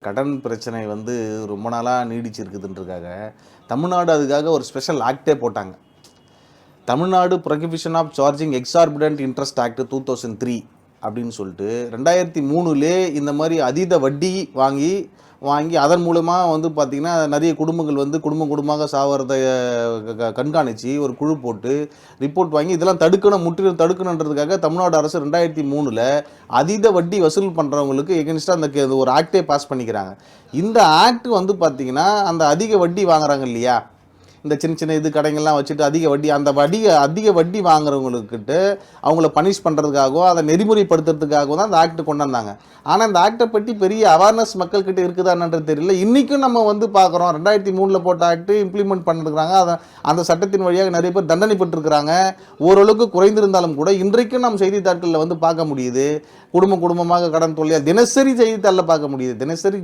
கடன் பிரச்சனை வந்து ரொம்ப நாளாக நீடிச்சிருக்குதுன்றதுக்காக தமிழ்நாடு அதுக்காக ஒரு ஸ்பெஷல் ஆக்டே போட்டாங்க. Tamil Nadu prohibition of charging exorbitant interest act 2003 அப்படின்னு சொல்லிட்டு 2003லே இந்த மாதிரி அதீத வட்டி வாங்கி வாங்கி அதன் மூலமாக வந்து பார்த்திங்கன்னா நிறைய குடும்பங்கள் வந்து குடும்பமாக சாவறதை கண்காணித்து ஒரு குழு போட்டு ரிப்போர்ட் வாங்கி இதெல்லாம் தடுக்கணும், முற்றிலும் தடுக்கணுன்றதுக்காக தமிழ்நாடு அரசு 2003ல் அதீத வட்டி வசூல் பண்ணுறவங்களுக்கு எகென்ஸ்டாக அந்த ஒரு ஆக்டே பாஸ் பண்ணிக்கிறாங்க. இந்த ஆக்ட் வந்து பார்த்திங்கன்னா அந்த அதிக வட்டி வாங்குறாங்க இல்லையா, இந்த சின்ன சின்ன இது கடைகள்லாம் வச்சுட்டு அதிக வட்டி வாங்குறவங்கக்கிட்ட அவங்கள பனிஷ் பண்ணுறதுக்காகவோ அதை நெறிமுறைப்படுத்துறதுக்காகவோ தான் அந்த ஆக்ட் கொண்டு வந்தாங்க. ஆனால் இந்த ஆக்டை பற்றி பெரிய அவேர்னஸ் மக்கள்கிட்ட இருக்குதான்ன்றது தெரியல. இன்றைக்கும் நம்ம வந்து பார்க்குறோம், 2003ல் போட்ட ஆக்ட் இம்ப்ளிமெண்ட் பண்ணிருக்கிறாங்க. அந்த சட்டத்தின் வழியாக நிறைய பேர் தண்டனை பெற்றிருக்கிறாங்க. ஓரளவுக்கு குறைந்திருந்தாலும் கூட இன்றைக்கும் நம்ம செய்தித்தாட்களில் வந்து பார்க்க முடியுது. குடும்பமாக கடன் தொல்லையாக தினசரி செய்தித்தாளில் பார்க்க முடியுது. தினசரி